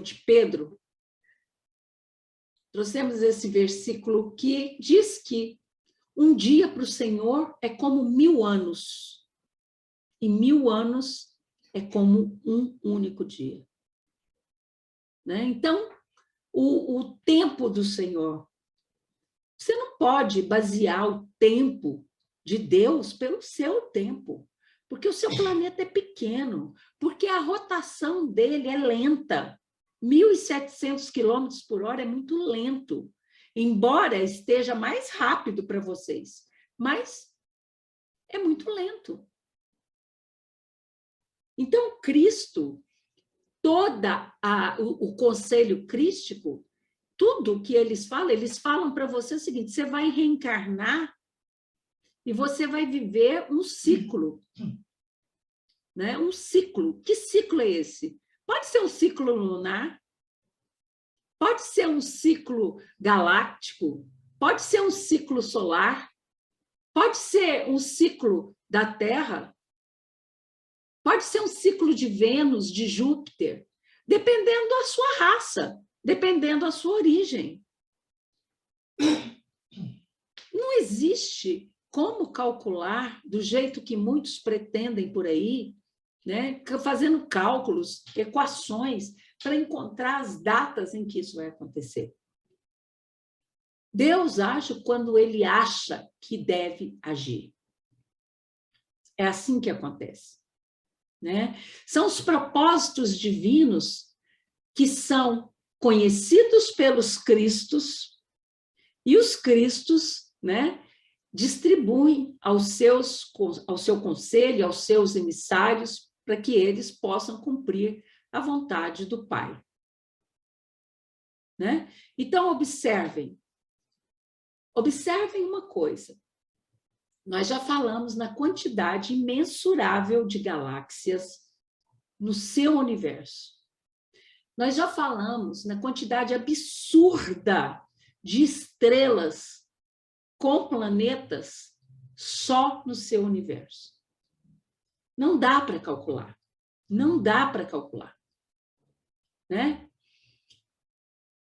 de Pedro, trouxemos esse versículo que diz que um dia para o Senhor é como 1000 anos, e 1000 anos é como um único dia. Né? Então, o tempo do Senhor, você não pode basear o tempo de Deus pelo seu tempo, porque o seu planeta é pequeno, porque a rotação dele é lenta. 1.700 quilômetros por hora é muito lento, embora esteja mais rápido para vocês, mas é muito lento. Então, Cristo, o conselho crístico, tudo que eles falam para você o seguinte: você vai reencarnar e você vai viver um ciclo. Né? Um ciclo. Que ciclo é esse? Pode ser um ciclo lunar, pode ser um ciclo galáctico, pode ser um ciclo solar, pode ser um ciclo da Terra, pode ser um ciclo de Vênus, de Júpiter, dependendo da sua raça, dependendo da sua origem. Não existe como calcular do jeito que muitos pretendem por aí, né? Fazendo cálculos, equações, para encontrar as datas em que isso vai acontecer. Deus age quando ele acha que deve agir. É assim que acontece. Né? São os propósitos divinos que são conhecidos pelos Cristos, e os Cristos, né, distribuem ao seu conselho, aos seus emissários, para que eles possam cumprir a vontade do Pai. Né? Então, observem uma coisa. Nós já falamos na quantidade imensurável de galáxias no seu universo. Nós já falamos na quantidade absurda de estrelas com planetas só no seu universo. Não dá para calcular. Não dá para calcular. Né?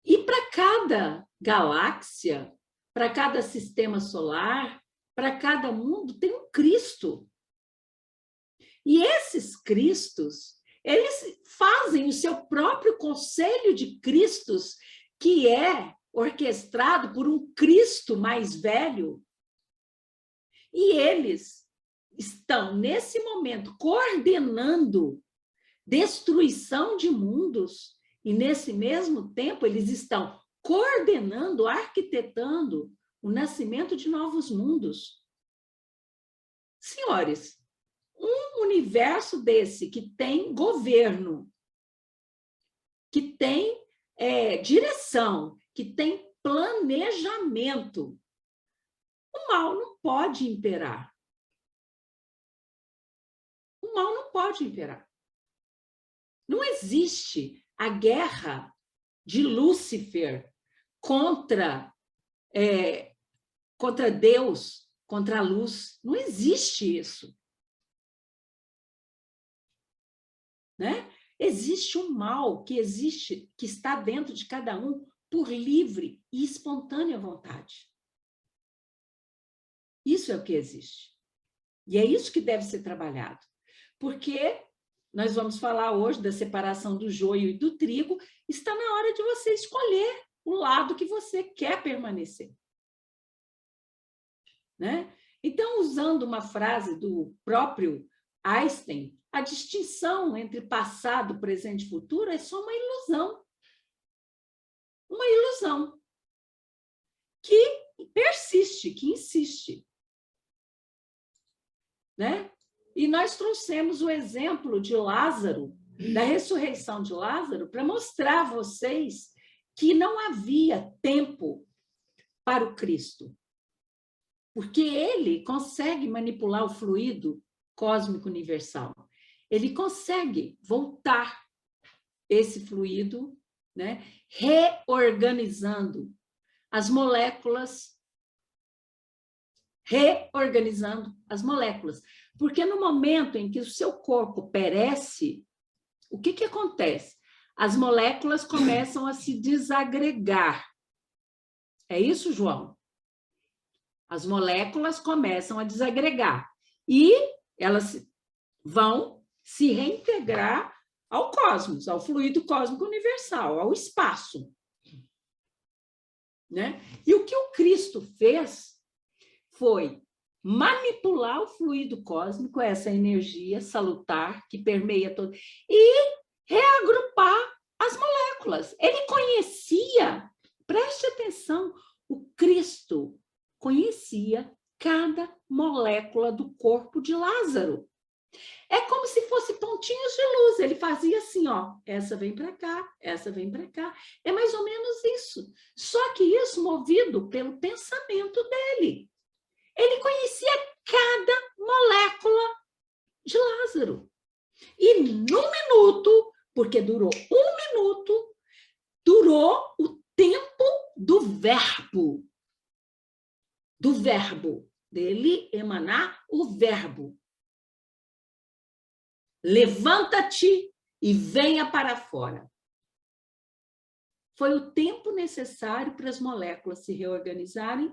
E para cada galáxia, para cada sistema solar, para cada mundo, tem um Cristo. E esses Cristos, eles fazem o seu próprio conselho de Cristos, que é orquestrado por um Cristo mais velho. E eles estão, nesse momento, coordenando destruição de mundos, e, nesse mesmo tempo, eles estão coordenando, arquitetando o nascimento de novos mundos. Senhores, um universo desse que tem governo, que tem direção, que tem planejamento, o mal não pode imperar. O mal não pode imperar. Não existe a guerra de Lúcifer contra Deus, contra a luz. Não existe isso. Né? Existe um mal que existe, que está dentro de cada um por livre e espontânea vontade. Isso é o que existe. E é isso que deve ser trabalhado. Porque nós vamos falar hoje da separação do joio e do trigo, está na hora de você escolher o lado que você quer permanecer. Né? Então, usando uma frase do próprio Einstein, a distinção entre passado, presente e futuro é só uma ilusão. Uma ilusão que persiste, que insiste. Né? E nós trouxemos o exemplo de Lázaro, da ressurreição de Lázaro, para mostrar a vocês que não havia tempo para o Cristo. Porque ele consegue manipular o fluido cósmico universal. Ele consegue voltar esse fluido, né, reorganizando as moléculas, porque no momento em que o seu corpo perece, o que acontece? as moléculas começam a se desagregar. É isso, João? As moléculas começam a desagregar e elas vão se reintegrar ao cosmos, ao fluido cósmico universal, ao espaço. Né? E o que o Cristo fez foi manipular o fluido cósmico, essa energia salutar que permeia todo, e reagrupar as moléculas. Ele conhecia, preste atenção, o Cristo conhecia cada molécula do corpo de Lázaro. É como se fosse pontinhos de luz. Ele fazia assim, ó, essa vem para cá, essa vem para cá. É mais ou menos isso. Só que isso movido pelo pensamento dele. Ele conhecia cada molécula de Lázaro. E no minuto, porque durou um minuto, durou o tempo do verbo dele emanar o verbo. Levanta-te e venha para fora. Foi o tempo necessário para as moléculas se reorganizarem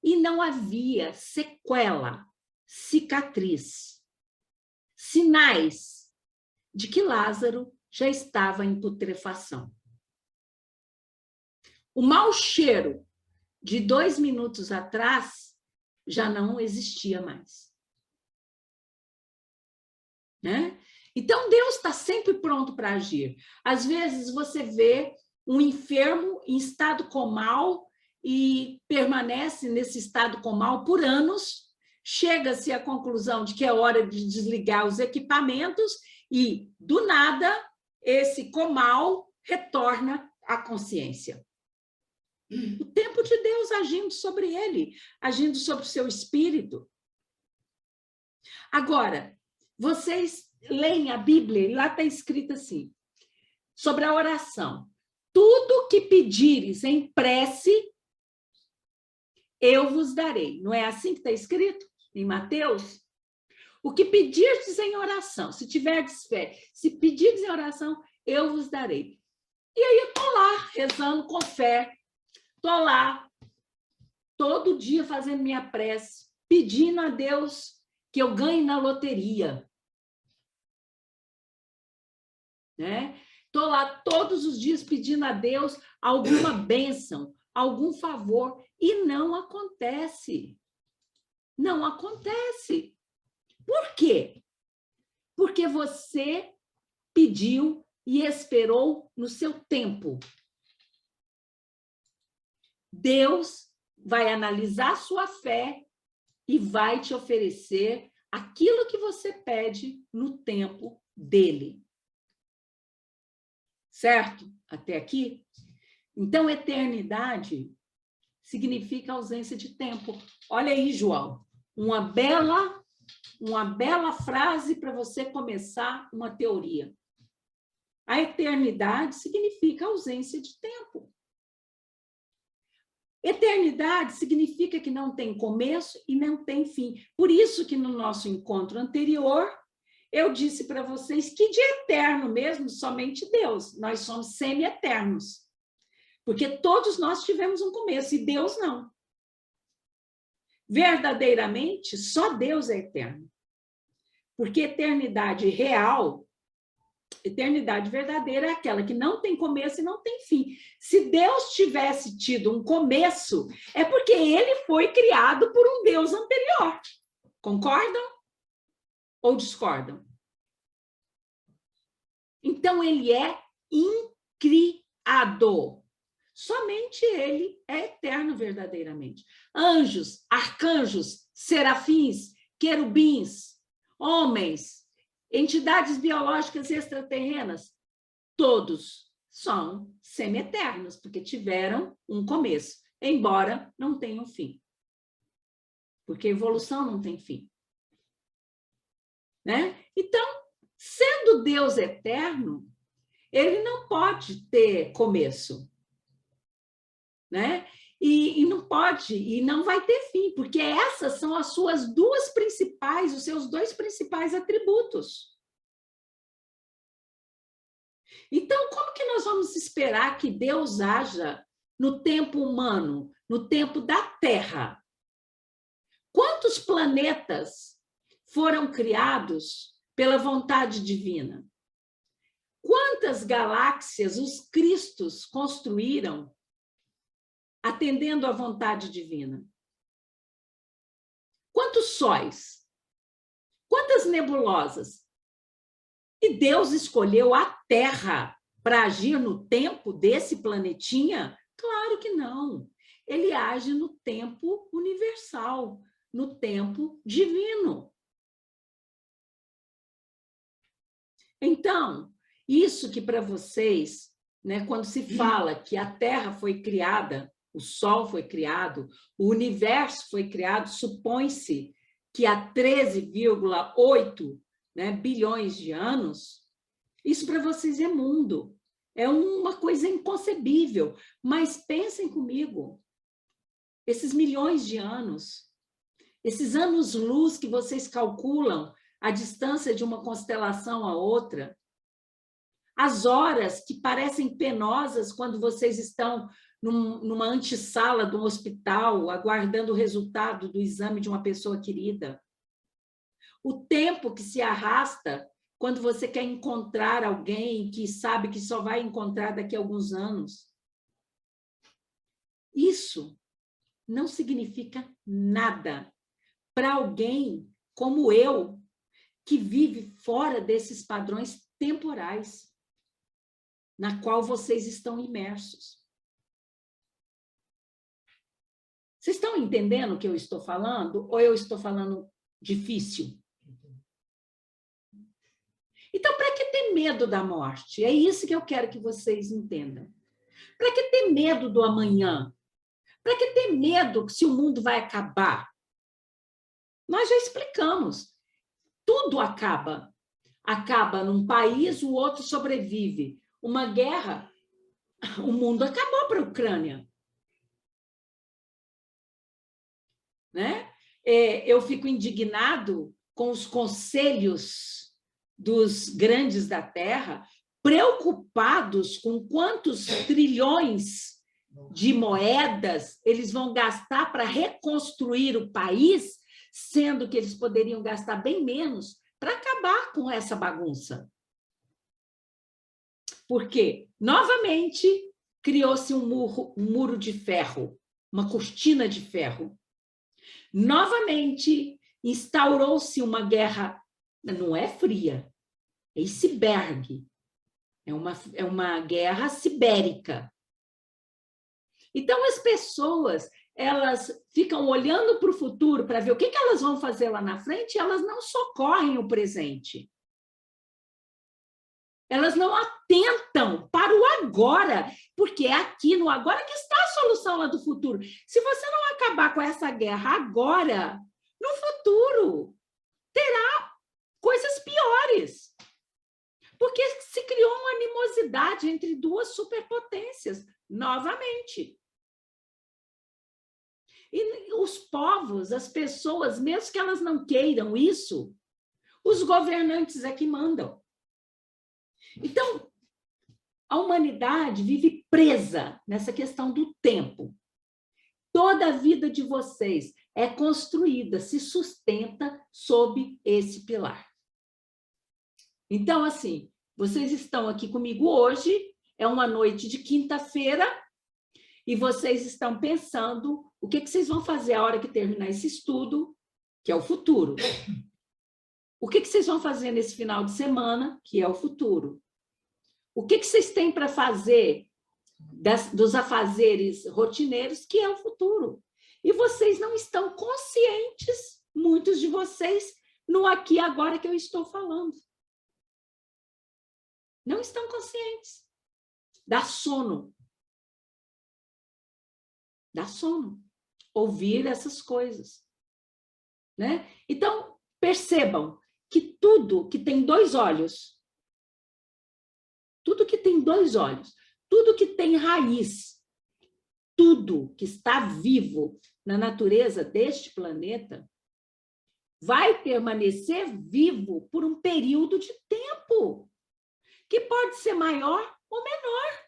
e não havia sequela, cicatriz, sinais de que Lázaro já estava em putrefação. O mau cheiro de 2 minutos atrás já não existia mais. Né? Então, Deus está sempre pronto para agir. Às vezes, você vê um enfermo em estado comal e permanece nesse estado comal por anos, chega-se à conclusão de que é hora de desligar os equipamentos e, do nada, esse comal retorna à consciência. O tempo de Deus agindo sobre ele, agindo sobre o seu espírito. Agora, vocês leem a Bíblia e lá está escrito assim, sobre a oração. Tudo que pedires em prece, eu vos darei. Não é assim que está escrito em Mateus? O que pedirdes em oração, se tiverdes fé, se pedirdes em oração, eu vos darei. E aí eu estou lá, rezando com fé. Estou lá, todo dia fazendo minha prece, pedindo a Deus que eu ganhe na loteria. Né? Estou lá todos os dias pedindo a Deus alguma bênção, algum favor, e não acontece. Não acontece. Por quê? Porque você pediu e esperou no seu tempo. Deus vai analisar a sua fé e vai te oferecer aquilo que você pede no tempo dele. Certo? Até aqui? Então, eternidade significa ausência de tempo. Olha aí, João, uma bela frase para você começar uma teoria. A eternidade significa ausência de tempo. Eternidade significa que não tem começo e não tem fim. Por isso que no nosso encontro anterior, eu disse para vocês que de eterno mesmo, somente Deus. Nós somos semi-eternos. Porque todos nós tivemos um começo e Deus não. Verdadeiramente, só Deus é eterno. Porque eternidade real, eternidade verdadeira é aquela que não tem começo e não tem fim. Se Deus tivesse tido um começo, é porque ele foi criado por um Deus anterior. Concordam? Ou discordam? Então, ele é incriado. Somente ele é eterno verdadeiramente. Anjos, arcanjos, serafins, querubins, homens, entidades biológicas extraterrenas, todos são semi-eternos, porque tiveram um começo, embora não tenham fim. Porque a evolução não tem fim. Né? Então, sendo Deus eterno, ele não pode ter começo. Né? E não pode, e não vai ter fim, porque essas são as suas duas principais, os seus dois principais atributos. Então, como que nós vamos esperar que Deus haja no tempo humano, no tempo da Terra? Quantos planetas foram criados pela vontade divina? Quantas galáxias os cristos construíram atendendo à vontade divina? Quantos sóis? Quantas nebulosas? E Deus escolheu a Terra para agir no tempo desse planetinha? Claro que não. Ele age no tempo universal, no tempo divino. Então, isso que para vocês, né, quando se fala que a Terra foi criada, o Sol foi criado, o universo foi criado, supõe-se que há 13,8, né, bilhões de anos, isso para vocês é mundo, é uma coisa inconcebível. Mas pensem comigo, esses milhões de anos, esses anos-luz que vocês calculam a distância de uma constelação a outra, as horas que parecem penosas quando vocês estão numa antessala de um hospital, aguardando o resultado do exame de uma pessoa querida. O tempo que se arrasta quando você quer encontrar alguém que sabe que só vai encontrar daqui a alguns anos. Isso não significa nada para alguém como eu, que vive fora desses padrões temporais na qual vocês estão imersos. Vocês estão entendendo o que eu estou falando? Ou eu estou falando difícil? Então, para que ter medo da morte? É isso que eu quero que vocês entendam. Para que ter medo do amanhã? Para que ter medo se o mundo vai acabar? Nós já explicamos. Tudo acaba. Acaba num país, o outro sobrevive. Uma guerra, o mundo acabou para a Ucrânia. Né? Eu fico indignado com os conselhos dos grandes da Terra, preocupados com quantos trilhões de moedas eles vão gastar para reconstruir o país, sendo que eles poderiam gastar bem menos para acabar com essa bagunça. Porque, novamente, criou-se um muro de ferro, uma cortina de ferro. Novamente, instaurou-se uma guerra, não é fria, é iceberg, é uma guerra sibérica. Então, as pessoas, elas ficam olhando para o futuro para ver o que elas vão fazer lá na frente, e elas não socorrem o presente. Elas não atentam para o agora, porque é aqui no agora que está a solução lá do futuro. Se você não acabar com essa guerra agora, no futuro terá coisas piores. Porque se criou uma animosidade entre duas superpotências, novamente. E os povos, as pessoas, mesmo que elas não queiram isso, os governantes é que mandam. Então, a humanidade vive presa nessa questão do tempo. Toda a vida de vocês é construída, se sustenta sob esse pilar. Então, assim, vocês estão aqui comigo hoje, é uma noite de quinta-feira, e vocês estão pensando o que vocês vão fazer a hora que terminar esse estudo, que é o futuro. O que vocês vão fazer nesse final de semana, que é o futuro. O que vocês têm para fazer dos afazeres rotineiros, que é o futuro. E vocês não estão conscientes, muitos de vocês, no aqui e agora que eu estou falando. Não estão conscientes. Dá sono. Dá sono. Ouvir essas coisas. Né? Então, percebam que tudo que tem dois olhos, tudo que tem dois olhos, tudo que tem raiz, tudo que está vivo na natureza deste planeta, vai permanecer vivo por um período de tempo. que pode ser maior ou menor,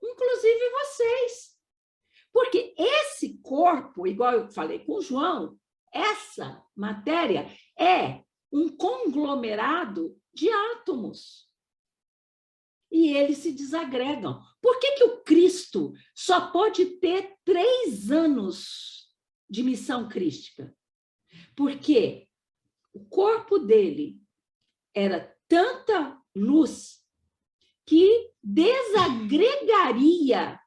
inclusive vocês. Porque esse corpo, igual eu falei com o João, essa matéria é um conglomerado de átomos. E eles se desagregam. Por que o Cristo só pode ter 3 anos de missão crística? Porque o corpo dele era tanta luz que desagregaria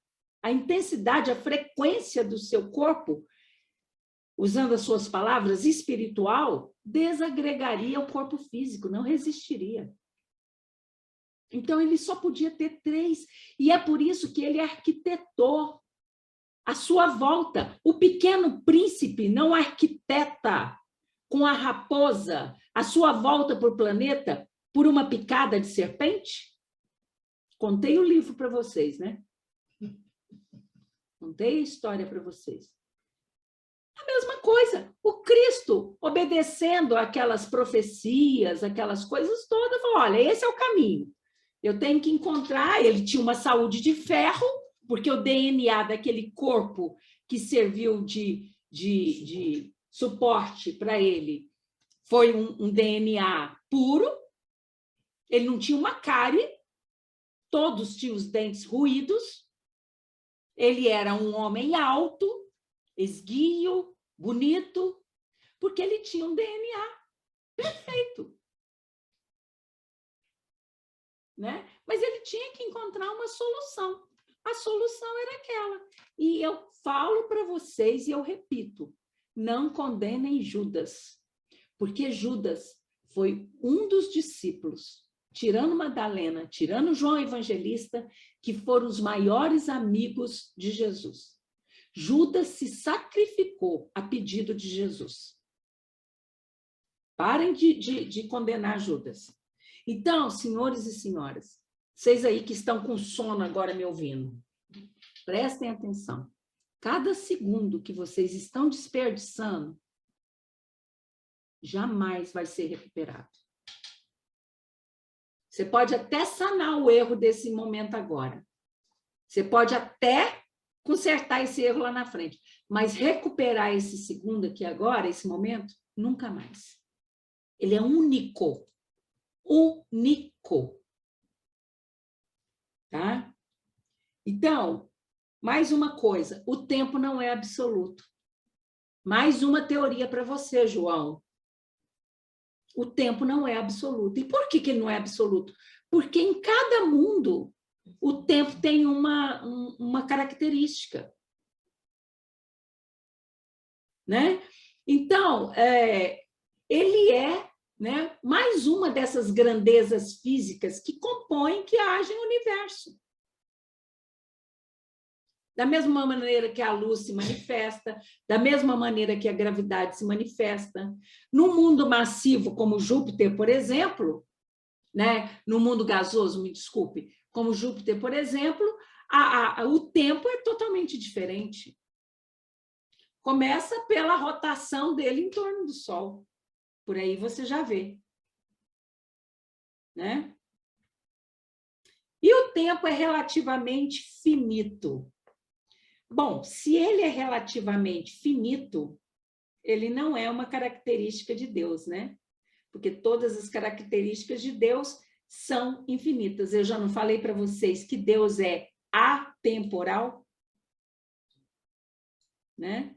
a intensidade, a frequência do seu corpo, usando as suas palavras, espiritual, desagregaria o corpo físico, não resistiria. Então, ele só podia ter 3. E é por isso que ele arquitetou a sua volta. O Pequeno Príncipe não arquiteta com a raposa a sua volta para o planeta por uma picada de serpente? Contei o livro para vocês, né? Contei a história para vocês. A mesma coisa. O Cristo, obedecendo aquelas profecias, aquelas coisas todas, falou, olha, esse é o caminho. Eu tenho que encontrar, ele tinha uma saúde de ferro, porque o DNA daquele corpo que serviu de suporte para ele foi um DNA puro, ele não tinha uma cárie, todos tinham os dentes ruídos, ele era um homem alto, esguio, bonito, porque ele tinha um DNA perfeito. Né? Mas ele tinha que encontrar uma solução. A solução era aquela. E eu falo para vocês, e eu repito, não condenem Judas, porque Judas foi um dos discípulos, tirando Madalena, tirando João Evangelista, que foram os maiores amigos de Jesus. Judas se sacrificou a pedido de Jesus. Parem de condenar Judas. Então, senhores e senhoras, vocês aí que estão com sono agora me ouvindo, prestem atenção. Cada segundo que vocês estão desperdiçando, jamais vai ser recuperado. Você pode até sanar o erro desse momento agora. Você pode até consertar esse erro lá na frente, mas recuperar esse segundo aqui agora, esse momento, nunca mais. Ele é único. Único. Tá? Então, mais uma coisa, o tempo não é absoluto. Mais uma teoria para você, João. O tempo não é absoluto. E por que ele não é absoluto? Porque em cada mundo o tempo tem uma característica. Né? Então, ele é, né, mais uma dessas grandezas físicas que compõem, que agem o universo. Da mesma maneira que a luz se manifesta, da mesma maneira que a gravidade se manifesta. No mundo massivo, como Júpiter, por exemplo, né, no mundo gasoso, me desculpe, como Júpiter, por exemplo, o tempo é totalmente diferente. Começa pela rotação dele em torno do Sol. Por aí você já vê. Né? E o tempo é relativamente finito. Bom, se ele é relativamente finito, ele não é uma característica de Deus, né? Porque todas as características de Deus são infinitas. Eu já não falei para vocês que Deus é atemporal? Né?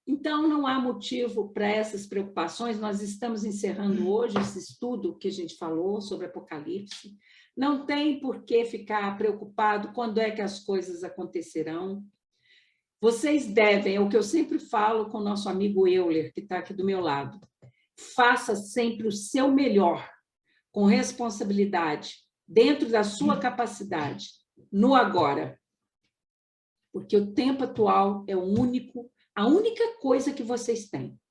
Então, não há motivo para essas preocupações. Nós estamos encerrando hoje esse estudo que a gente falou sobre Apocalipse. Não tem por que ficar preocupado quando é que as coisas acontecerão. Vocês devem, é o que eu sempre falo com o nosso amigo Euler, que está aqui do meu lado. Faça sempre o seu melhor, com responsabilidade, dentro da sua capacidade, no agora. Porque o tempo atual é o único, a única coisa que vocês têm.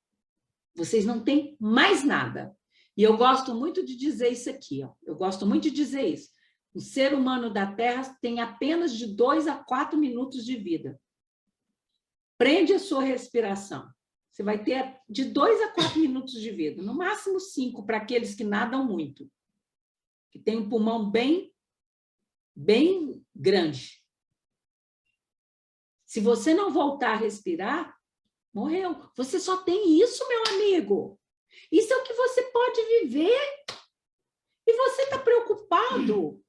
Vocês não têm mais nada. E eu gosto muito de dizer isso aqui, ó. Eu gosto muito de dizer isso. O ser humano da Terra tem apenas de 2 a 4 minutos de vida. Prende a sua respiração. Você vai ter de 2 a 4 minutos de vida, no máximo 5 para aqueles que nadam muito. que tem um pulmão bem grande. Se você não voltar a respirar, morreu. Você só tem isso, meu amigo. Isso é o que você pode viver. E você está preocupado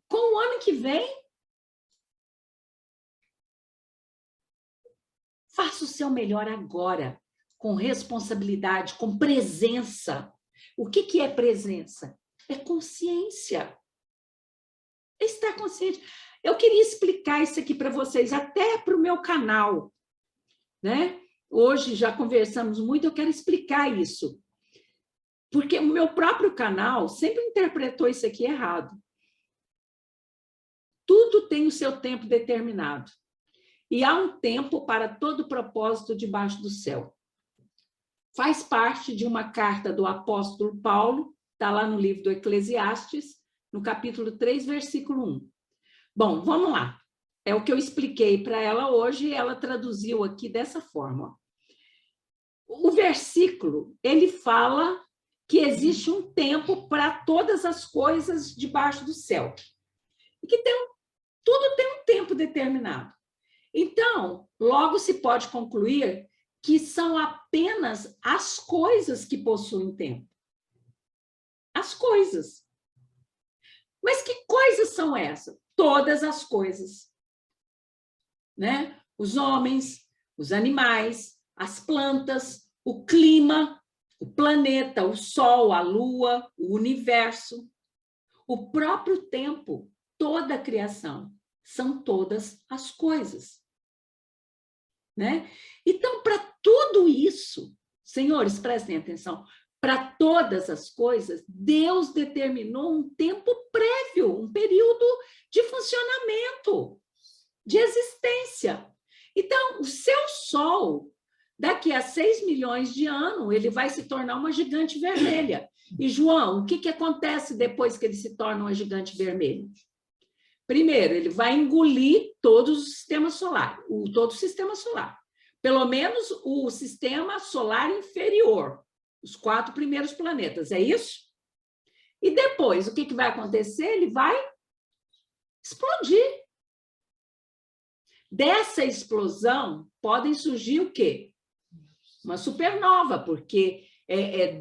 com o ano que vem? Faça o seu melhor agora, com responsabilidade, com presença. O que é presença? É consciência. É estar consciente. Eu queria explicar isso aqui para vocês, até para o meu canal, né? Hoje já conversamos muito, eu quero explicar isso. Porque o meu próprio canal sempre interpretou isso aqui errado. Tudo tem o seu tempo determinado. E há um tempo para todo propósito debaixo do céu. Faz parte de uma carta do apóstolo Paulo, está lá no livro do Eclesiastes, no capítulo 3, versículo 1. Bom, vamos lá. É o que eu expliquei para ela hoje e ela traduziu aqui dessa forma. O versículo, ele fala que existe um tempo para todas as coisas debaixo do céu. E que tudo tem um tempo determinado. Então, logo se pode concluir que são apenas as coisas que possuem tempo. As coisas. Mas que coisas são essas? Todas as coisas. Né? Os homens, os animais, as plantas, o clima, o planeta, o sol, a lua, o universo, o próprio tempo, toda a criação. São todas as coisas. Né? Então, para tudo isso, senhores, prestem atenção, para todas as coisas, Deus determinou um tempo prévio, um período de funcionamento, de existência. Então, o seu Sol, daqui a 6 milhões de anos, ele vai se tornar uma gigante vermelha. E, João, o que acontece depois que ele se torna uma gigante vermelha? Primeiro, ele vai engolir todo o sistema solar, todo o sistema solar. Pelo menos o sistema solar inferior, os 4 primeiros planetas, é isso? E depois, o que vai acontecer? Ele vai explodir. Dessa explosão, podem surgir o quê? Uma supernova, porque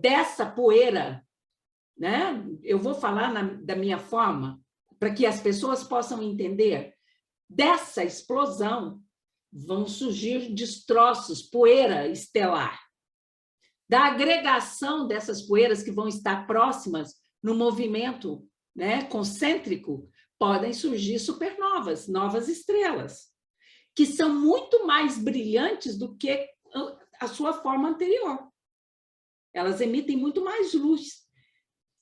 dessa poeira, né? Eu vou falar da minha forma, para que as pessoas possam entender. Dessa explosão vão surgir destroços, poeira estelar. Da agregação dessas poeiras que vão estar próximas no movimento, né, concêntrico, podem surgir supernovas, novas estrelas, que são muito mais brilhantes do que a sua forma anterior. Elas emitem muito mais luz.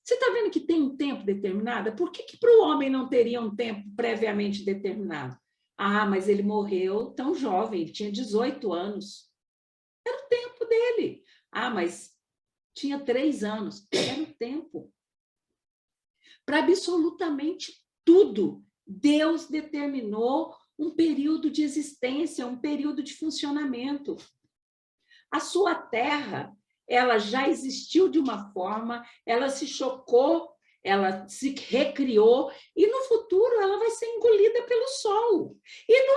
Você está vendo que tem um tempo determinado? Por que para o homem não teria um tempo previamente determinado? Ah, mas ele morreu tão jovem, ele tinha 18 anos. Era o tempo dele. Ah, mas tinha 3 anos. Era o tempo. Para absolutamente tudo, Deus determinou um período de existência, um período de funcionamento. A sua terra, ela já existiu de uma forma, ela se chocou, ela se recriou, e no futuro ela vai ser engolida pelo sol. E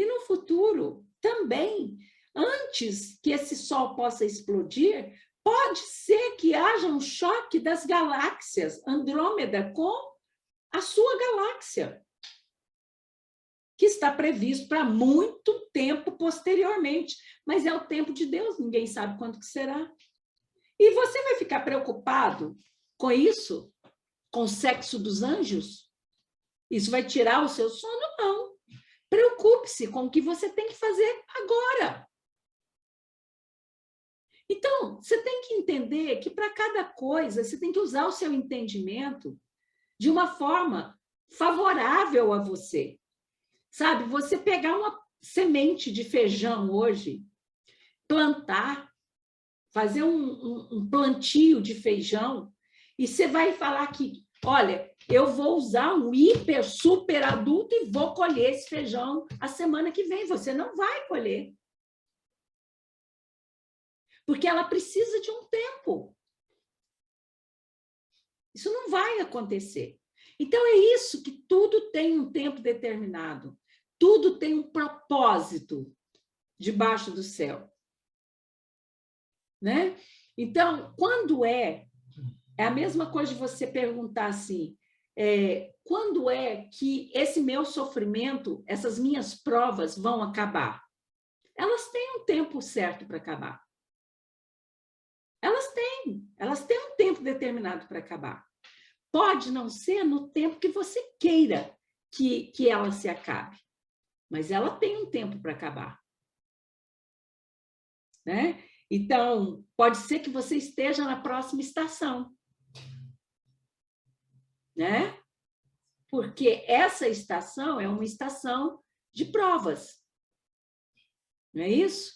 no futuro também, antes que esse sol possa explodir, pode ser que haja um choque das galáxias, Andrômeda com a sua galáxia, que está previsto para muito tempo posteriormente, mas é o tempo de Deus, ninguém sabe quando que será. E você vai ficar preocupado com isso? Com o sexo dos anjos? Isso vai tirar o seu sono? Não. Preocupe-se com o que você tem que fazer agora. Então, você tem que entender que para cada coisa, você tem que usar o seu entendimento de uma forma favorável a você. Sabe, você pegar uma semente de feijão hoje, plantar, fazer um plantio de feijão, e você vai falar que, olha, eu vou usar um hiper, super adulto e vou colher esse feijão a semana que vem. Você não vai colher. Porque ela precisa de um tempo. Isso não vai acontecer. Então, é isso que tudo tem um tempo determinado. Tudo tem um propósito debaixo do céu. Né? Então, quando é a mesma coisa de você perguntar assim, quando é que esse meu sofrimento, essas minhas provas vão acabar? Elas têm um tempo certo para acabar. Elas têm um tempo determinado para acabar. Pode não ser no tempo que você queira que ela se acabe, mas ela tem um tempo para acabar. Né? Então, pode ser que você esteja na próxima estação. Né? Porque essa estação é uma estação de provas. Não é isso?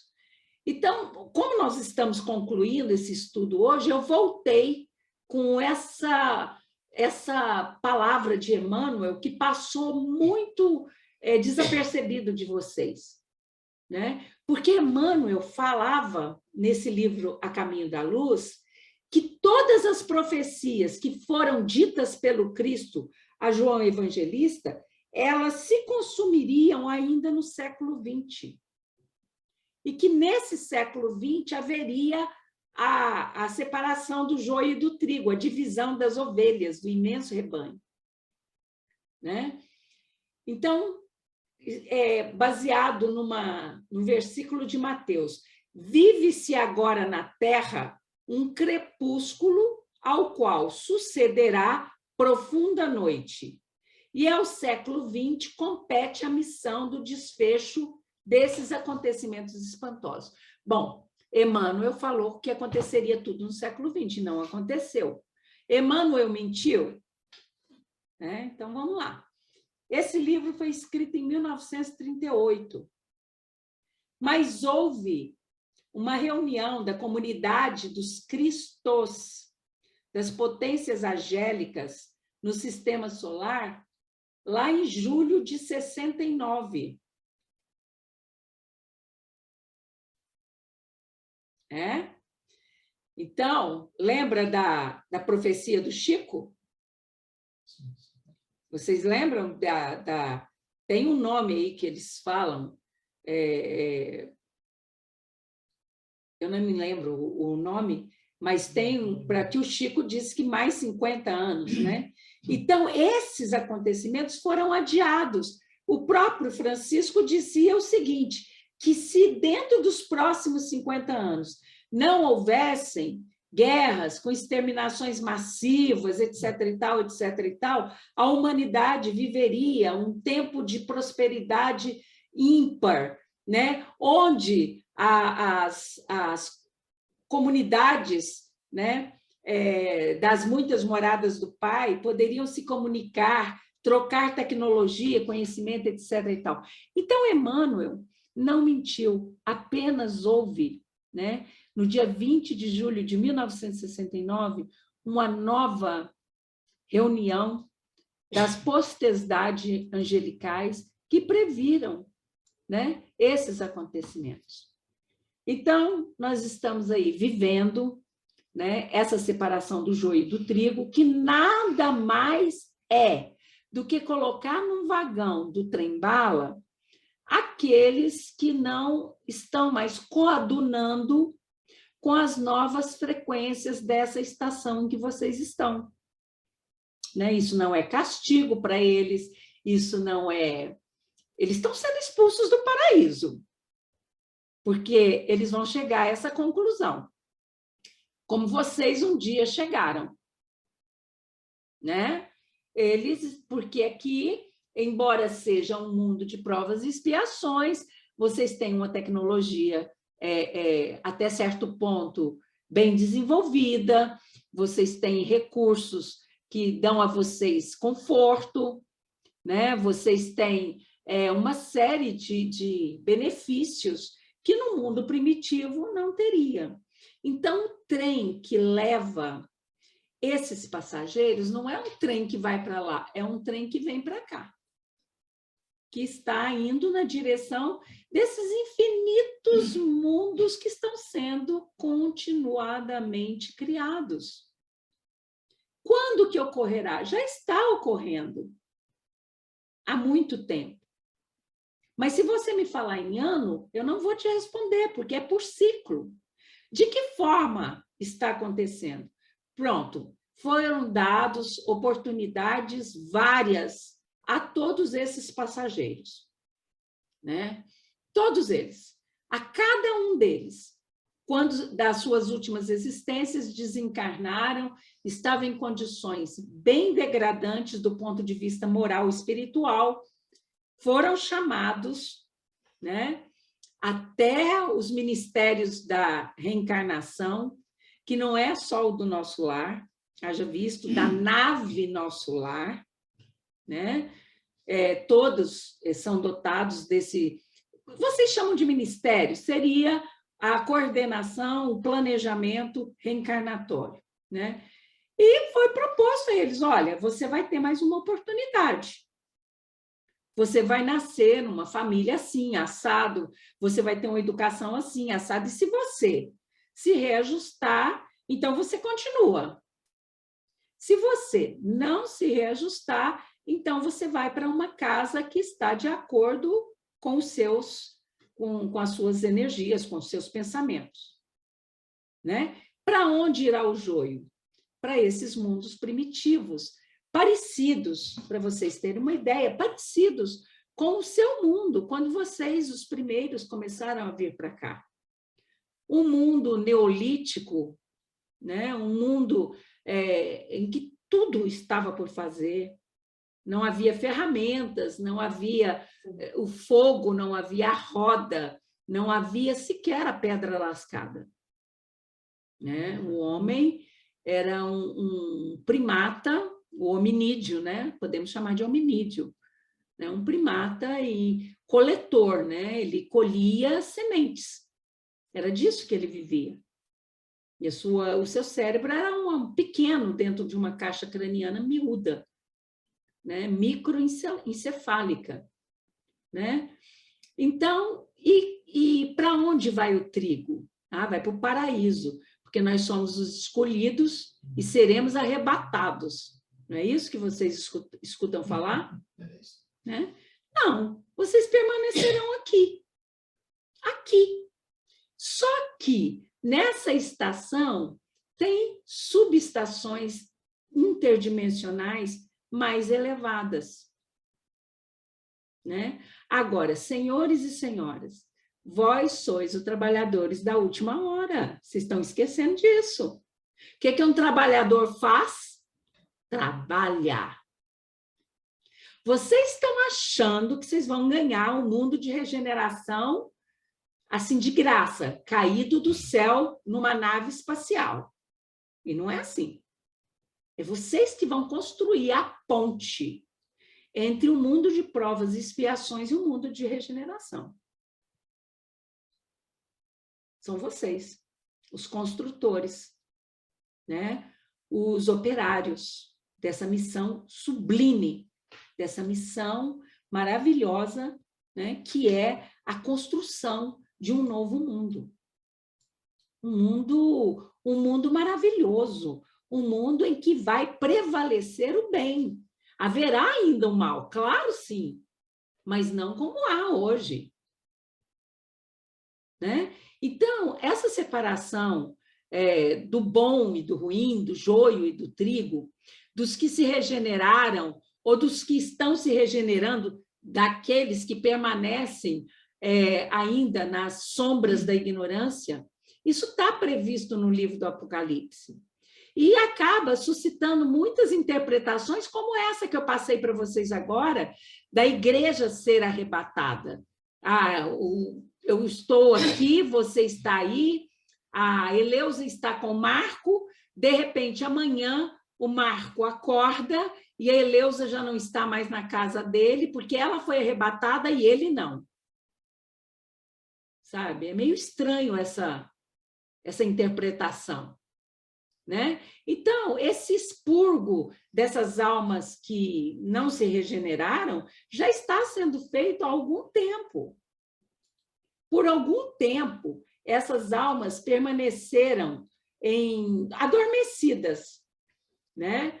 Então, como nós estamos concluindo esse estudo hoje, eu voltei com essa palavra de Emmanuel que passou muito desapercebido de vocês. Né? Porque Emmanuel falava, nesse livro A Caminho da Luz, que todas as profecias que foram ditas pelo Cristo a João Evangelista, elas se consumiriam ainda no século XX. E que nesse século XX haveria a separação do joio e do trigo, a divisão das ovelhas, do imenso rebanho. Né? Então, baseado num versículo de Mateus, vive-se agora na terra um crepúsculo ao qual sucederá profunda noite. E ao século XX compete a missão do desfecho desses acontecimentos espantosos. Bom, Emmanuel falou que aconteceria tudo no século XX, não aconteceu. Emmanuel mentiu? Então, vamos lá. Esse livro foi escrito em 1938, mas houve uma reunião da comunidade dos Cristos, das potências angélicas no sistema solar, lá em julho de 69. Então, lembra da profecia do Chico? Vocês lembram tem um nome aí que eles falam, eu não me lembro o nome, mas tem, para que o Chico disse que mais 50 anos, né? Então, esses acontecimentos foram adiados. O próprio Francisco dizia o seguinte, que se dentro dos próximos 50 anos não houvessem guerras com exterminações massivas, etc. e tal, a humanidade viveria um tempo de prosperidade ímpar, né? Onde as comunidades, né, das muitas moradas do Pai poderiam se comunicar, trocar tecnologia, conhecimento, etc. e tal. Então, Emmanuel não mentiu, apenas houve, né, no dia 20 de julho de 1969, uma nova reunião das potestades angelicais que previram, né, esses acontecimentos. Então, nós estamos aí vivendo, né, essa separação do joio e do trigo, que nada mais é do que colocar num vagão do trem-bala aqueles que não estão mais coadunando com as novas frequências dessa estação em que vocês estão. Né? Isso não é castigo para eles, isso não é... Eles estão sendo expulsos do paraíso, porque eles vão chegar a essa conclusão, como vocês um dia chegaram. Né? Porque aqui, embora seja um mundo de provas e expiações, vocês têm uma tecnologia até certo ponto bem desenvolvida, vocês têm recursos que dão a vocês conforto, né? Vocês têm uma série de benefícios que no mundo primitivo não teria. Então, o trem que leva esses passageiros não é um trem que vai para lá, é um trem que vem para cá, que está indo na direção desses infinitos mundos que estão sendo continuadamente criados. Quando que ocorrerá? Já está ocorrendo há muito tempo. Mas se você me falar em ano, eu não vou te responder, porque é por ciclo. De que forma está acontecendo? Pronto, foram dados oportunidades várias a todos esses passageiros, né? Todos eles, a cada um deles, quando das suas últimas existências desencarnaram, estavam em condições bem degradantes do ponto de vista moral e espiritual, foram chamados, né, até os ministérios da reencarnação, que não é só o do nosso lar, haja visto, da nave Nosso Lar, né? Todos são dotados desse... Vocês chamam de ministério, seria a coordenação, o planejamento reencarnatório, né? E foi proposto a eles, olha, você vai ter mais uma oportunidade. Você vai nascer numa família assim, assado, você vai ter uma educação assim, assado, e se você se reajustar, então você continua. Se você não se reajustar, então você vai para uma casa que está de acordo com os seus, com as suas energias, com os seus pensamentos, né? Para onde irá o joio? Para esses mundos primitivos, parecidos, para vocês terem uma ideia, parecidos com o seu mundo, quando vocês, os primeiros, começaram a vir para cá. Um mundo neolítico, né? Um mundo em que tudo estava por fazer, não havia ferramentas, não havia o fogo, não havia a roda, não havia sequer a pedra lascada, né? O homem era um primata, o hominídeo, né? Podemos chamar de hominídeo, né? Um primata e coletor, né? Ele colhia sementes, era disso que ele vivia. E o seu cérebro era pequeno dentro de uma caixa craniana miúda, né? Microencefálica, né? Então, e para onde vai o trigo? Vai para o paraíso, porque nós somos os escolhidos e seremos arrebatados. Não é isso que vocês escutam falar? Né? Não, vocês permanecerão aqui. Aqui. Só que nessa estação tem subestações interdimensionais mais elevadas, né? Agora, senhores e senhoras, vós sois os trabalhadores da última hora. Vocês estão esquecendo disso. O que um trabalhador faz? Trabalha. Vocês estão achando que vocês vão ganhar um mundo de regeneração assim de graça, caído do céu numa nave espacial. E não é assim. É vocês que vão construir a ponte entre o mundo de provas e expiações e o mundo de regeneração. São vocês, os construtores, né? Os operários dessa missão sublime, dessa missão maravilhosa, né? Que é a construção de um novo mundo. Um mundo maravilhoso, um mundo em que vai prevalecer o bem. Haverá ainda o mal, claro, sim, mas não como há hoje, né? Então, essa separação do bom e do ruim, do joio e do trigo, dos que se regeneraram ou dos que estão se regenerando, daqueles que permanecem ainda nas sombras da ignorância, isso está previsto no livro do Apocalipse. E acaba suscitando muitas interpretações, como essa que eu passei para vocês agora, da igreja ser arrebatada. Eu estou aqui, você está aí, a Eleusa está com o Marco, de repente, amanhã, o Marco acorda e a Eleusa já não está mais na casa dele, porque ela foi arrebatada e ele não. Sabe? É meio estranho essa interpretação, né? Então, esse expurgo dessas almas que não se regeneraram já está sendo feito há algum tempo. Por algum tempo, essas almas permaneceram adormecidas, né?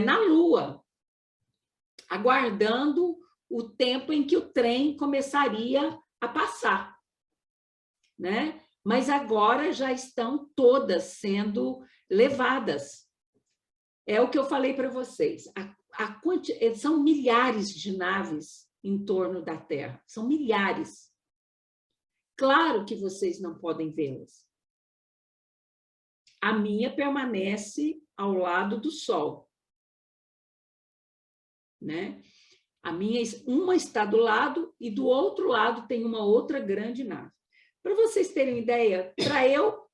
Na Lua, aguardando o tempo em que o trem começaria a passar, né? Mas agora já estão todas sendo levadas. É o que eu falei para vocês. São milhares de naves em torno da Terra. São milhares. Claro que vocês não podem vê-las. A minha permanece ao lado do Sol, né? Uma está do lado e do outro lado tem uma outra grande nave. Para vocês terem ideia, para eu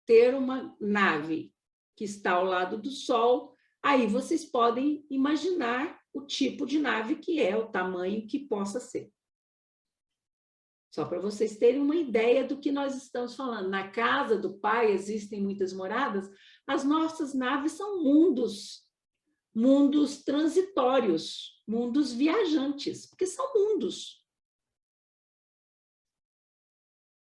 ter uma nave que está ao lado do Sol, aí vocês podem imaginar o tipo de nave que é, o tamanho que possa ser. Só para vocês terem uma ideia do que nós estamos falando. Na casa do Pai existem muitas moradas, as nossas naves são mundos transitórios, mundos viajantes, porque são mundos.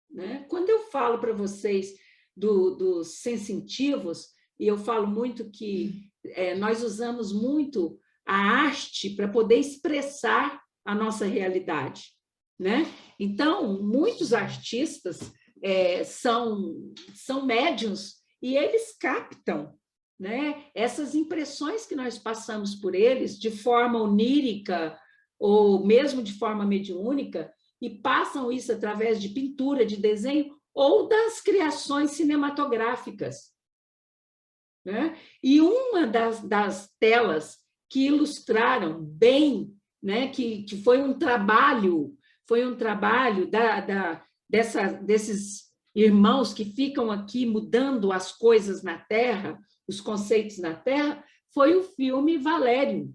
Né? Quando eu falo para vocês dos sensitivos, e eu falo muito que nós usamos muito a arte para poder expressar a nossa realidade, né? Então, muitos artistas são médiuns e eles captam, né, essas impressões que nós passamos por eles de forma onírica ou mesmo de forma mediúnica e passam isso através de pintura, de desenho ou das criações cinematográficas. Né? E uma das telas que ilustraram bem, né, que foi um trabalho desses irmãos que ficam aqui mudando as coisas na Terra, os conceitos na Terra, foi o filme Valério,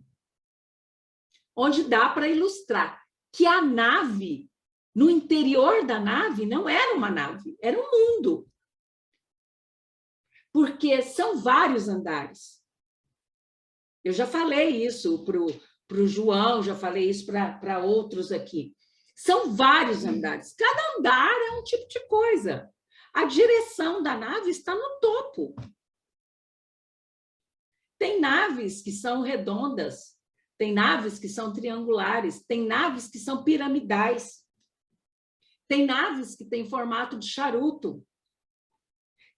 onde dá para ilustrar que a nave, no interior da nave, não era uma nave, era um mundo. Porque são vários andares. Eu já falei isso para o João, já falei isso para outros aqui. São vários andares. Cada andar é um tipo de coisa. A direção da nave está no topo. Tem naves que são redondas, tem naves que são triangulares, tem naves que são piramidais, tem naves que têm formato de charuto.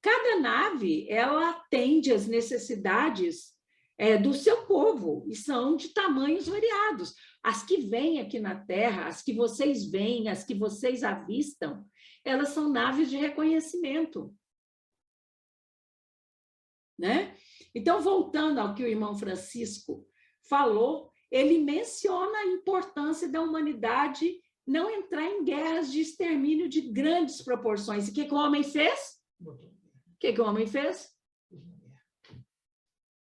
Cada nave, ela atende às necessidades do seu povo e são de tamanhos variados. As que vêm aqui na Terra, as que vocês veem, as que vocês avistam, elas são naves de reconhecimento. Né? Então, voltando ao que o irmão Francisco falou, ele menciona a importância da humanidade não entrar em guerras de extermínio de grandes proporções. E o que o homem fez? O que o homem fez?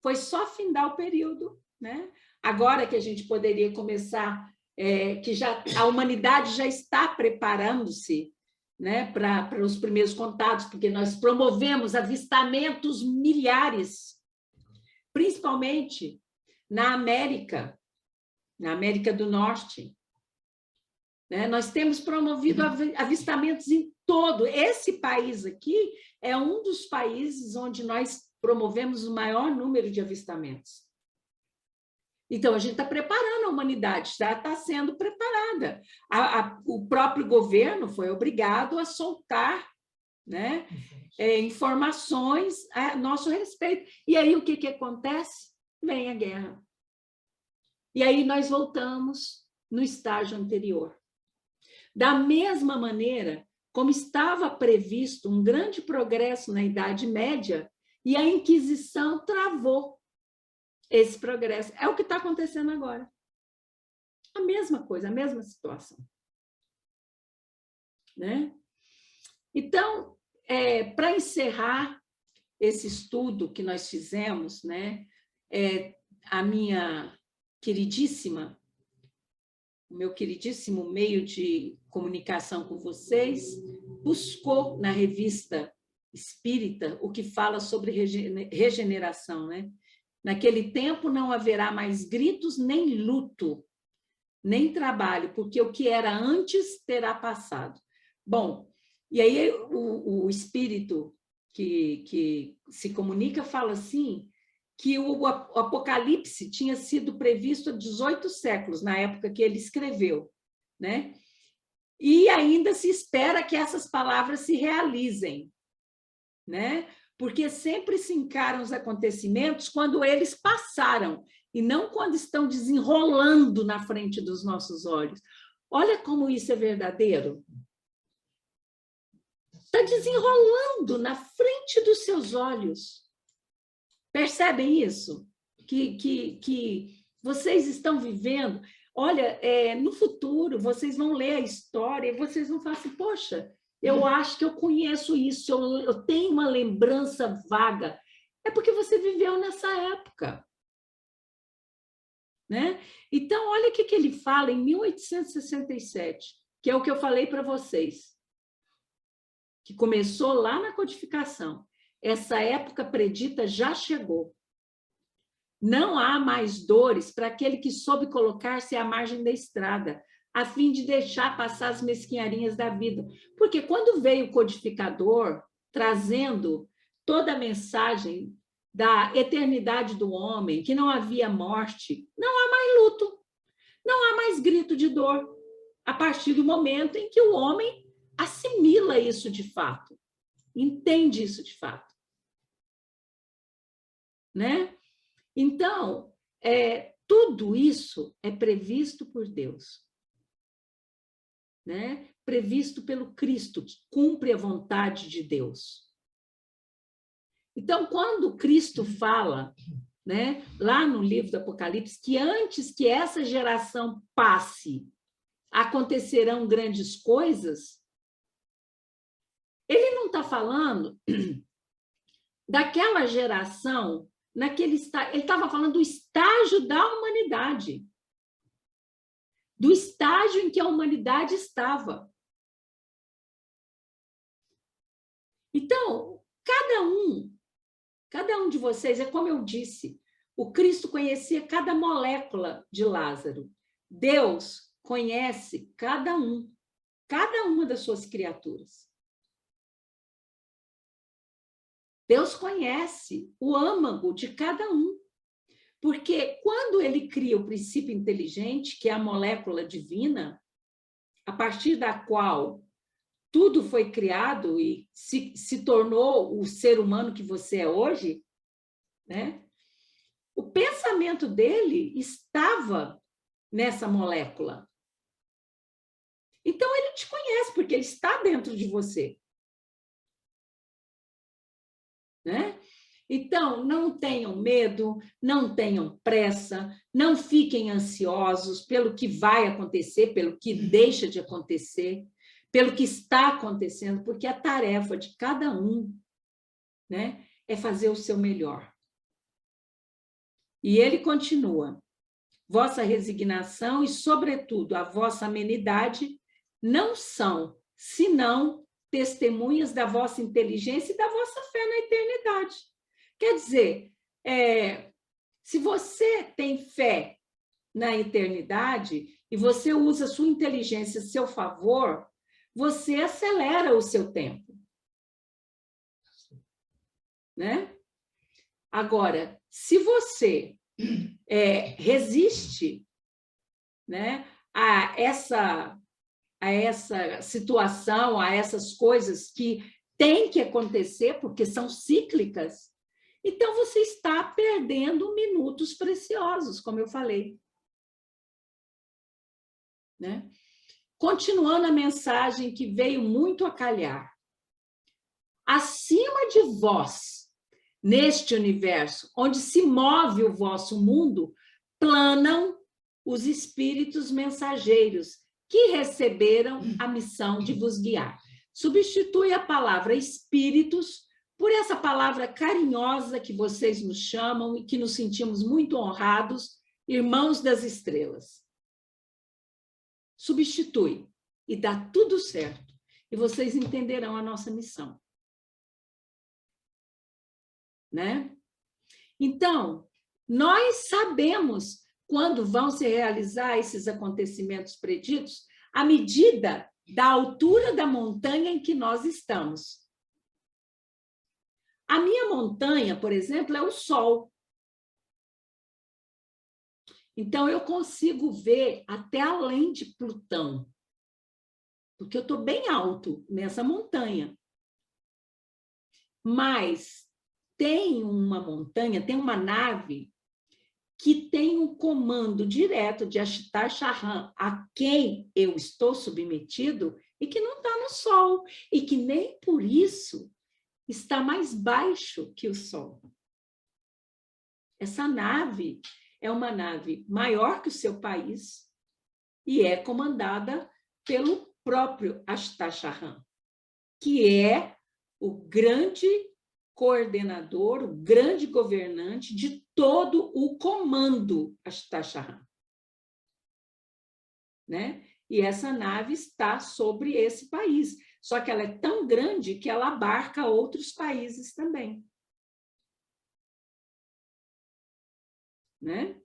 Foi só findar o período, né? Agora que a gente poderia começar, que a humanidade já está preparando-se, né, para os primeiros contatos, porque nós promovemos avistamentos milhares, principalmente na América do Norte. Né? Nós temos promovido avistamentos em todo. Esse país aqui é um dos países onde nós promovemos o maior número de avistamentos. Então, a gente está preparando a humanidade, já está sendo preparada. O próprio governo foi obrigado a soltar, né, informações a nosso respeito. E aí, o que acontece? Vem a guerra. E aí, nós voltamos no estágio anterior. Da mesma maneira, como estava previsto um grande progresso na Idade Média, e a Inquisição travou esse progresso. É o que está acontecendo agora. A mesma coisa, a mesma situação. Né? Então, para encerrar esse estudo que nós fizemos, né, a minha queridíssima, o meu queridíssimo meio de comunicação com vocês, buscou na revista Espírita o que fala sobre regeneração, né? Naquele tempo não haverá mais gritos, nem luto, nem trabalho, porque o que era antes terá passado. Bom, e aí o espírito que se comunica fala assim, que o Apocalipse tinha sido previsto há 18 séculos, na época que ele escreveu, né? E ainda se espera que essas palavras se realizem, né? Porque sempre se encaram os acontecimentos quando eles passaram, e não quando estão desenrolando na frente dos nossos olhos. Olha como isso é verdadeiro. Está desenrolando na frente dos seus olhos. Percebem isso? Que vocês estão vivendo. Olha, no futuro, vocês vão ler a história e vocês vão falar assim, poxa, eu acho que eu conheço isso, eu tenho uma lembrança vaga. É porque você viveu nessa época. Né? Então, olha o que ele fala em 1867, que é o que eu falei para vocês, que começou lá na codificação. Essa época predita já chegou. Não há mais dores para aquele que soube colocar-se à margem da estrada, a fim de deixar passar as mesquinharinhas da vida. Porque quando veio o codificador, trazendo toda a mensagem da eternidade do homem, que não havia morte, não há mais luto, não há mais grito de dor, a partir do momento em que o homem assimila isso de fato, entende isso de fato. Né? Então, tudo isso é previsto por Deus, né? Previsto pelo Cristo, que cumpre a vontade de Deus. Então, quando Cristo fala, né, lá no livro do Apocalipse, que antes que essa geração passe, acontecerão grandes coisas, ele não está falando daquela geração, ele estava falando do estágio da humanidade, do estágio em que a humanidade estava. Então, cada um de vocês, é como eu disse, o Cristo conhecia cada molécula de Lázaro. Deus conhece cada uma das suas criaturas. Deus conhece o âmago de cada um. Porque quando ele cria o princípio inteligente, que é a molécula divina, a partir da qual tudo foi criado e se tornou o ser humano que você é hoje, né? O pensamento dele estava nessa molécula. Então, ele te conhece, porque ele está dentro de você. Né? Então, não tenham medo, não tenham pressa, não fiquem ansiosos pelo que vai acontecer, pelo que deixa de acontecer, pelo que está acontecendo, porque a tarefa de cada um, né, é fazer o seu melhor. E ele continua: vossa resignação e, sobretudo, a vossa amenidade não são, senão, testemunhas da vossa inteligência e da vossa fé na eternidade. Quer dizer, se você tem fé na eternidade e você usa a sua inteligência a seu favor, você acelera o seu tempo. Né? Agora, se você resiste, né, a essa situação, a essas coisas que têm que acontecer, porque são cíclicas, então você está perdendo minutos preciosos, como eu falei. Né? Continuando a mensagem que veio muito a calhar. Acima de vós, neste universo, onde se move o vosso mundo, planam os espíritos mensageiros, que receberam a missão de vos guiar. Substitui a palavra espíritos por essa palavra carinhosa que vocês nos chamam e que nos sentimos muito honrados, irmãos das estrelas. Substitui e dá tudo certo. E vocês entenderão a nossa missão. Né? Então, nós sabemos quando vão se realizar esses acontecimentos preditos, à medida da altura da montanha em que nós estamos. A minha montanha, por exemplo, é o Sol. Então, eu consigo ver até além de Plutão, porque eu estou bem alto nessa montanha. Mas tem uma montanha, tem uma nave que tem um comando direto de Ashtar Chahran, a quem eu estou submetido, e que não está no Sol, e que nem por isso está mais baixo que o Sol. Essa nave é uma nave maior que o seu país e é comandada pelo próprio Ashtar Chahran, que é o grande coordenador, o grande governante de todo o comando Ashtar Chahran, né? E essa nave está sobre esse país, só que ela é tão grande que ela abarca outros países também, né?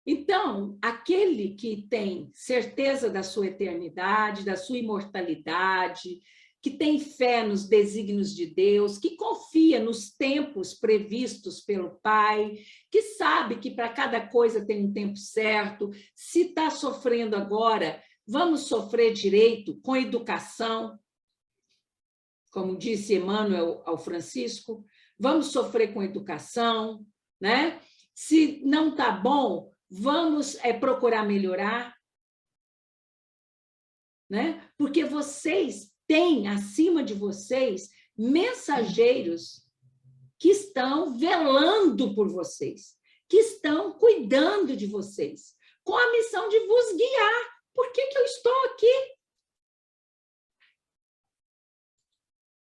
Então, aquele que tem certeza da sua eternidade, da sua imortalidade, que tem fé nos desígnios de Deus, que confia nos tempos previstos pelo Pai, que sabe que para cada coisa tem um tempo certo, se está sofrendo agora, vamos sofrer direito, com educação, como disse Emmanuel ao Francisco, vamos sofrer com educação, né? Se não está bom, vamos procurar melhorar, né? Porque vocês têm acima de vocês mensageiros que estão velando por vocês, que estão cuidando de vocês, com a missão de vos guiar. Por que eu estou aqui?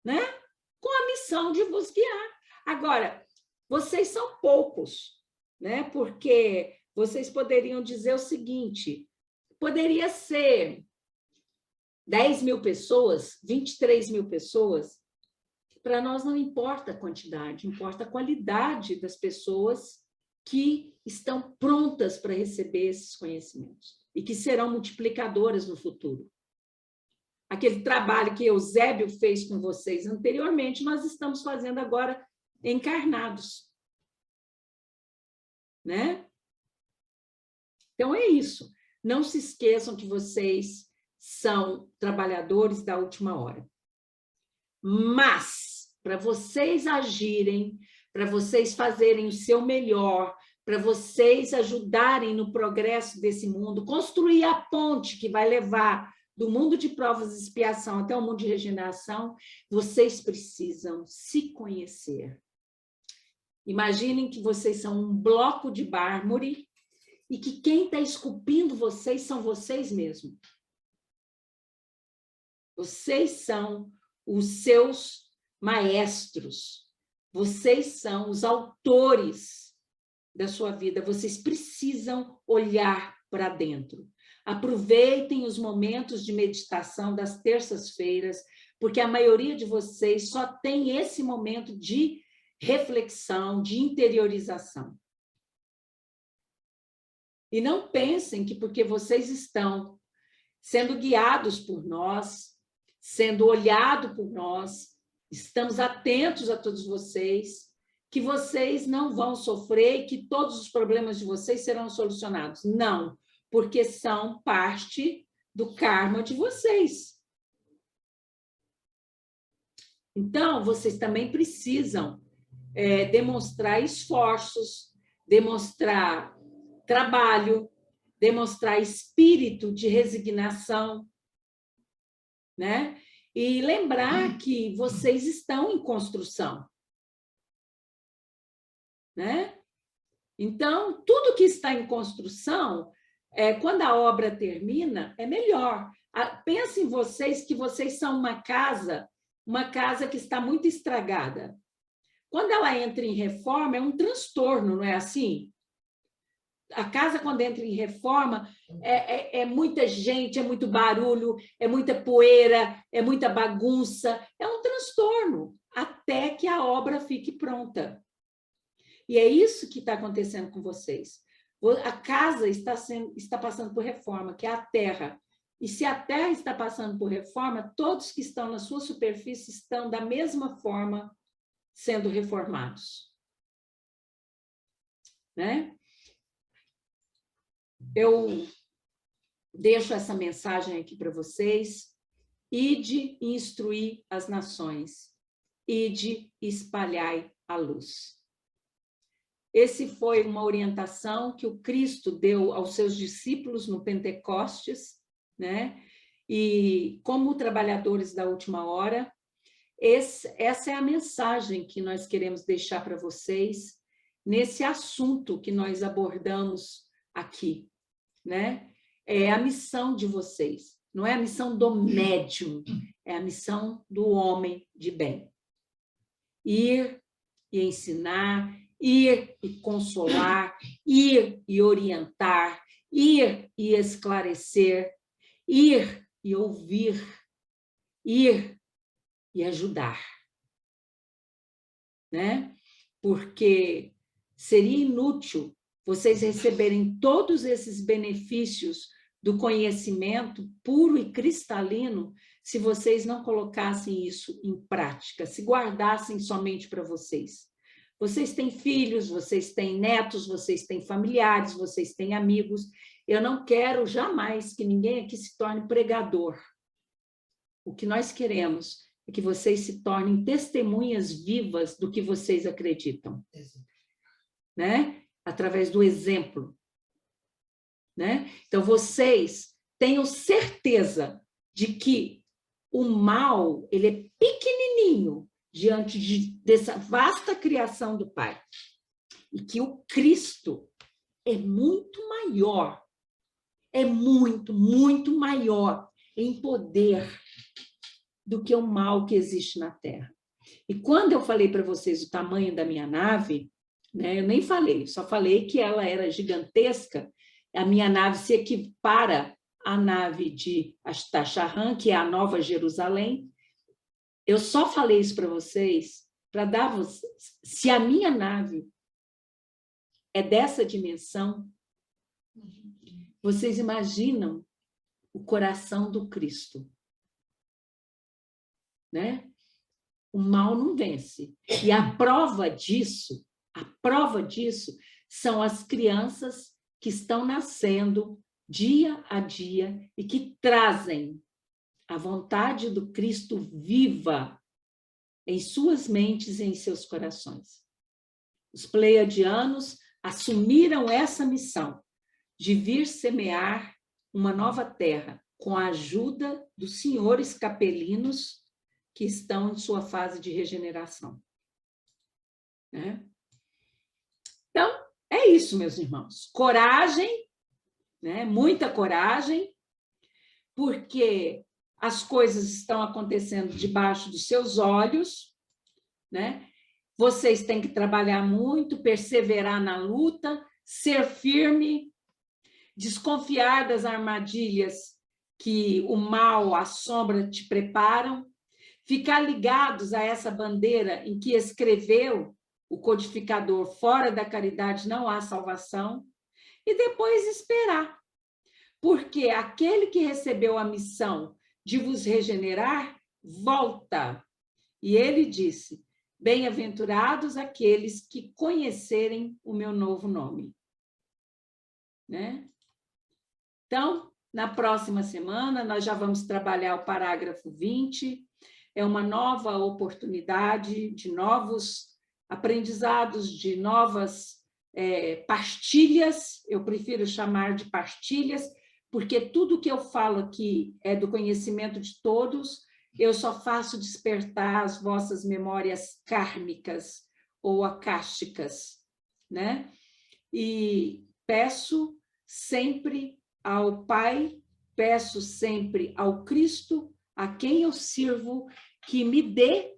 Né? Com a missão de vos guiar. Agora, vocês são poucos, né? Porque vocês poderiam dizer o seguinte, poderia ser 10 mil pessoas, 23 mil pessoas, para nós não importa a quantidade, importa a qualidade das pessoas que estão prontas para receber esses conhecimentos e que serão multiplicadoras no futuro. Aquele trabalho que Eusébio fez com vocês anteriormente, nós estamos fazendo agora encarnados, né? Então, é isso. Não se esqueçam que vocês são trabalhadores da última hora. Mas, para vocês agirem, para vocês fazerem o seu melhor, para vocês ajudarem no progresso desse mundo, construir a ponte que vai levar do mundo de provas e expiação até o mundo de regeneração, vocês precisam se conhecer. Imaginem que vocês são um bloco de mármore e que quem está esculpindo vocês são vocês mesmos. Vocês são os seus maestros. Vocês são os autores da sua vida. Vocês precisam olhar para dentro. Aproveitem os momentos de meditação das terças-feiras, porque a maioria de vocês só tem esse momento de reflexão, de interiorização. E não pensem que porque vocês estão sendo guiados por nós, sendo olhados por nós, estamos atentos a todos vocês, que vocês não vão sofrer e que todos os problemas de vocês serão solucionados. Não, porque são parte do karma de vocês. Então, vocês também precisam demonstrar esforços, demonstrar trabalho, demonstrar espírito de resignação, né? E lembrar que vocês estão em construção, né? Então, tudo que está em construção, quando a obra termina, é melhor. Pensem vocês que vocês são uma casa que está muito estragada. Quando ela entra em reforma, é um transtorno, não é assim? A casa, quando entra em reforma, é muita gente, é muito barulho, é muita poeira, é muita bagunça, é um transtorno, até que a obra fique pronta. E é isso que está acontecendo com vocês. A casa está passando por reforma, que é a terra. E se a terra está passando por reforma, todos que estão na sua superfície estão da mesma forma sendo reformados. Né? eu deixo essa mensagem aqui para vocês. Ide e instruir as nações. Ide e espalhai a luz. Esse foi uma orientação que o Cristo deu aos seus discípulos no Pentecostes, né? E como trabalhadores da última hora, essa é a mensagem que nós queremos deixar para vocês nesse assunto que nós abordamos aqui, né? É a missão de vocês, não é a missão do médium, é a missão do homem de bem. Ir e ensinar, ir e consolar, ir e orientar, ir e esclarecer, ir e ouvir, ir e ajudar, né? Porque seria inútil vocês receberem todos esses benefícios do conhecimento puro e cristalino se vocês não colocassem isso em prática, se guardassem somente para vocês. Vocês têm filhos, vocês têm netos, vocês têm familiares, vocês têm amigos. Eu não quero jamais que ninguém aqui se torne pregador. O que nós queremos é que vocês se tornem testemunhas vivas do que vocês acreditam, né? Através do exemplo, né? Então, vocês tenham certeza de que o mal, ele é pequenininho diante dessa vasta criação do Pai. E que o Cristo é muito maior, é muito, muito maior em poder do que o mal que existe na Terra. E quando eu falei para vocês o tamanho da minha nave, né, eu nem falei, só falei que ela era gigantesca. A minha nave se equipara à nave de Astacharan, que é a Nova Jerusalém. Eu só falei isso para vocês, para dar vocês, se a minha nave é dessa dimensão, vocês imaginam o coração do Cristo, né? O mal não vence. E a prova disso são as crianças que estão nascendo dia a dia e que trazem a vontade do Cristo viva em suas mentes e em seus corações. Os pleiadianos assumiram essa missão de vir semear uma nova terra com a ajuda dos senhores capelinos que estão em sua fase de regeneração, né? Então, é isso, meus irmãos. Coragem, né? Muita coragem, porque as coisas estão acontecendo debaixo dos seus olhos, né? Vocês têm que trabalhar muito, perseverar na luta, ser firme, desconfiar das armadilhas que o mal, a sombra te preparam, ficar ligados a essa bandeira em que escreveu o codificador: fora da caridade não há salvação, e depois esperar, porque aquele que recebeu a missão de vos regenerar, volta. E ele disse: bem-aventurados aqueles que conhecerem o meu novo nome. Né? Então, na próxima semana, nós já vamos trabalhar o parágrafo 20, é uma nova oportunidade de novos aprendizados, de novas pastilhas, eu prefiro chamar de pastilhas, porque tudo que eu falo aqui é do conhecimento de todos, eu só faço despertar as vossas memórias kármicas ou akáshicas, né? E peço sempre ao Pai, peço sempre ao Cristo, a quem eu sirvo, que me dê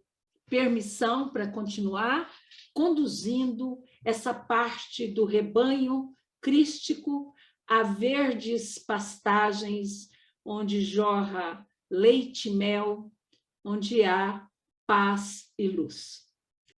permissão para continuar conduzindo essa parte do rebanho crístico a verdes pastagens, onde jorra leite e mel, onde há paz e luz.